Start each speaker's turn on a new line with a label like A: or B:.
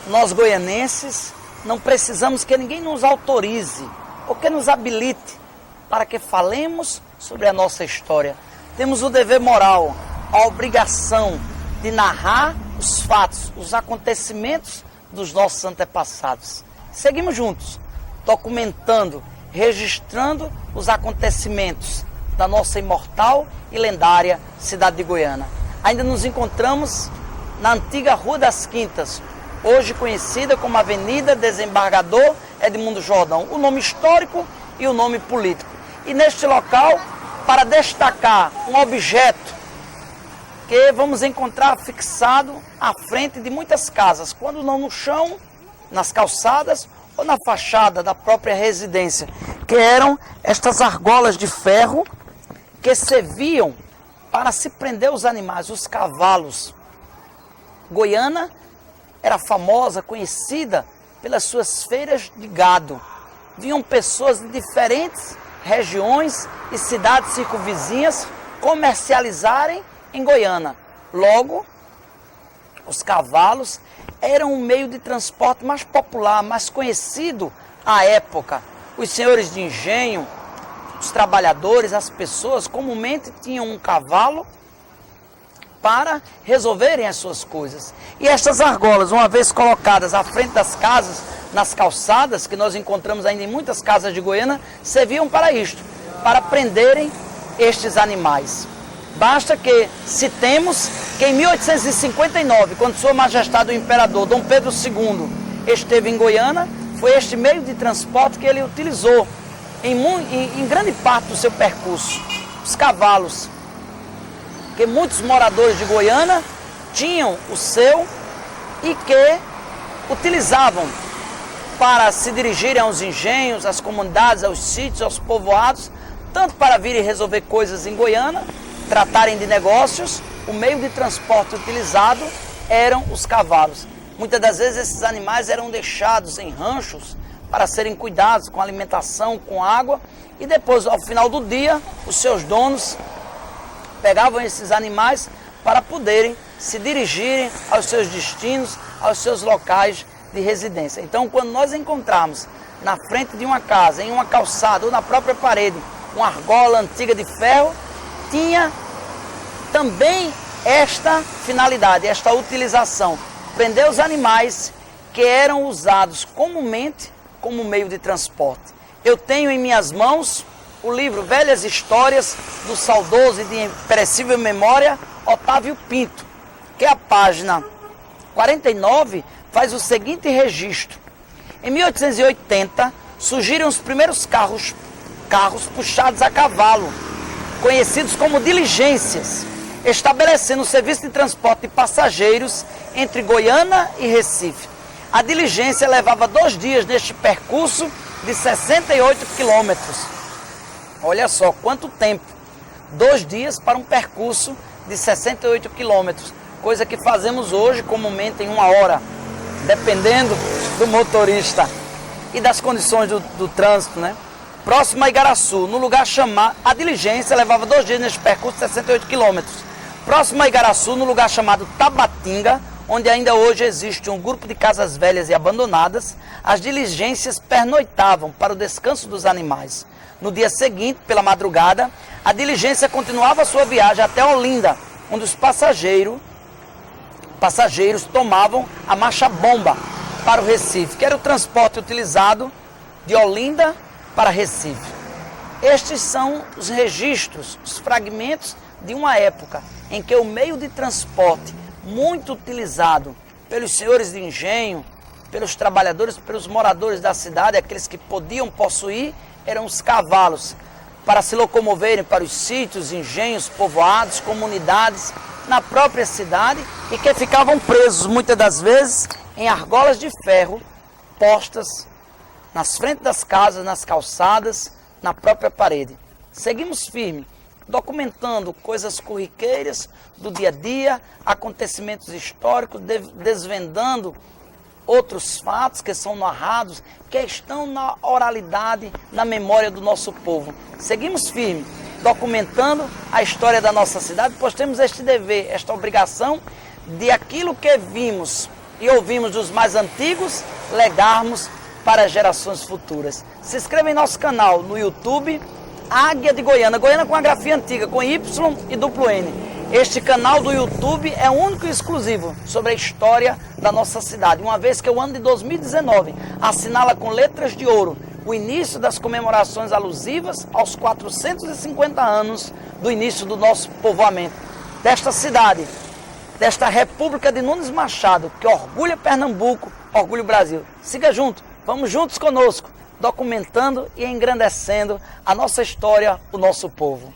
A: nós goianenses não precisamos que ninguém nos autorize ou que nos habilite para que falemos sobre a nossa história. Temos o dever moral, a obrigação de narrar os fatos, os acontecimentos dos nossos antepassados. Seguimos juntos, documentando, registrando os acontecimentos da nossa imortal e lendária cidade de Goiânia. Ainda nos encontramos na antiga Rua das Quintas, hoje conhecida como Avenida Desembargador Edmundo Jordão, o nome histórico e o nome político. E neste local, para destacar um objeto que vamos encontrar fixado à frente de muitas casas, quando não no chão, nas calçadas ou na fachada da própria residência, que eram estas argolas de ferro que serviam para se prender os animais, os cavalos. Goiânia era famosa, conhecida pelas suas feiras de gado. Vinham pessoas de diferentes regiões e cidades circunvizinhas comercializarem em Goiânia. Logo, os cavalos eram um meio de transporte mais popular, mais conhecido à época. Os senhores de engenho, os trabalhadores, as pessoas comumente tinham um cavalo para resolverem as suas coisas. E estas argolas, uma vez colocadas à frente das casas, nas calçadas, que nós encontramos ainda em muitas casas de Goiânia, serviam para isto, para prenderem estes animais. Basta que citemos que em 1859, quando Sua Majestade o Imperador Dom Pedro II esteve em Goiânia, foi este meio de transporte que ele utilizou em grande parte do seu percurso. Os cavalos, que muitos moradores de Goiânia tinham o seu e que utilizavam para se dirigirem aos engenhos, às comunidades, aos sítios, aos povoados, tanto para virem resolver coisas em Goiânia, tratarem de negócios. O meio de transporte utilizado eram os cavalos. Muitas das vezes esses animais eram deixados em ranchos para serem cuidados com alimentação, com água, e depois, ao final do dia, os seus donos pegavam esses animais para poderem se dirigirem aos seus destinos, aos seus locais de residência. Então, quando nós encontrarmos na frente de uma casa, em uma calçada ou na própria parede, uma argola antiga de ferro, tinha também esta finalidade, esta utilização, prender os animais que eram usados comumente como meio de transporte. Eu tenho em minhas mãos o livro Velhas Histórias do saudoso e de imperecível memória Otávio Pinto, que a página 49 faz o seguinte registro. Em 1880 surgiram os primeiros carros puxados a cavalo, conhecidos como diligências, estabelecendo o serviço de transporte de passageiros entre Goiânia e Recife. A diligência levava 2 dias neste percurso de 68 quilômetros. Olha só quanto tempo, 2 dias para um percurso de 68 quilômetros, coisa que fazemos hoje comumente em 1 hora, dependendo do motorista e das condições do trânsito, né? Próximo a Igaraçu, no lugar chamado... A diligência levava 2 dias neste percurso de 68 quilômetros. Próximo a Igaraçu, no lugar chamado Tabatinga, onde ainda hoje existe um grupo de casas velhas e abandonadas, as diligências pernoitavam para o descanso dos animais. No dia seguinte, pela madrugada, a diligência continuava a sua viagem até Olinda, onde os passageiros tomavam a marcha-bomba para o Recife, que era o transporte utilizado de Olinda para Recife. Estes são os registros, os fragmentos de uma época em que o meio de transporte muito utilizado pelos senhores de engenho, pelos trabalhadores, pelos moradores da cidade, aqueles que podiam possuir, eram os cavalos, para se locomoverem para os sítios, engenhos, povoados, comunidades, na própria cidade, e que ficavam presos, muitas das vezes, em argolas de ferro, postas nas frentes das casas, nas calçadas, na própria parede. Seguimos firme, documentando coisas corriqueiras do dia a dia, acontecimentos históricos, desvendando outros fatos que são narrados, que estão na oralidade, na memória do nosso povo. Seguimos firme, documentando a história da nossa cidade, pois temos este dever, esta obrigação de aquilo que vimos e ouvimos dos mais antigos, legarmos para as gerações futuras. Se inscreva em nosso canal no YouTube, Águia de Goiânia, Goiânia com a grafia antiga, com Y e duplo N. Este canal do YouTube é único e exclusivo sobre a história da nossa cidade, uma vez que o ano de 2019 assinala com letras de ouro o início das comemorações alusivas aos 450 anos do início do nosso povoamento, desta cidade, desta República de Nunes Machado, que orgulha Pernambuco, orgulha o Brasil. Siga junto, vamos juntos conosco, documentando e engrandecendo a nossa história, o nosso povo.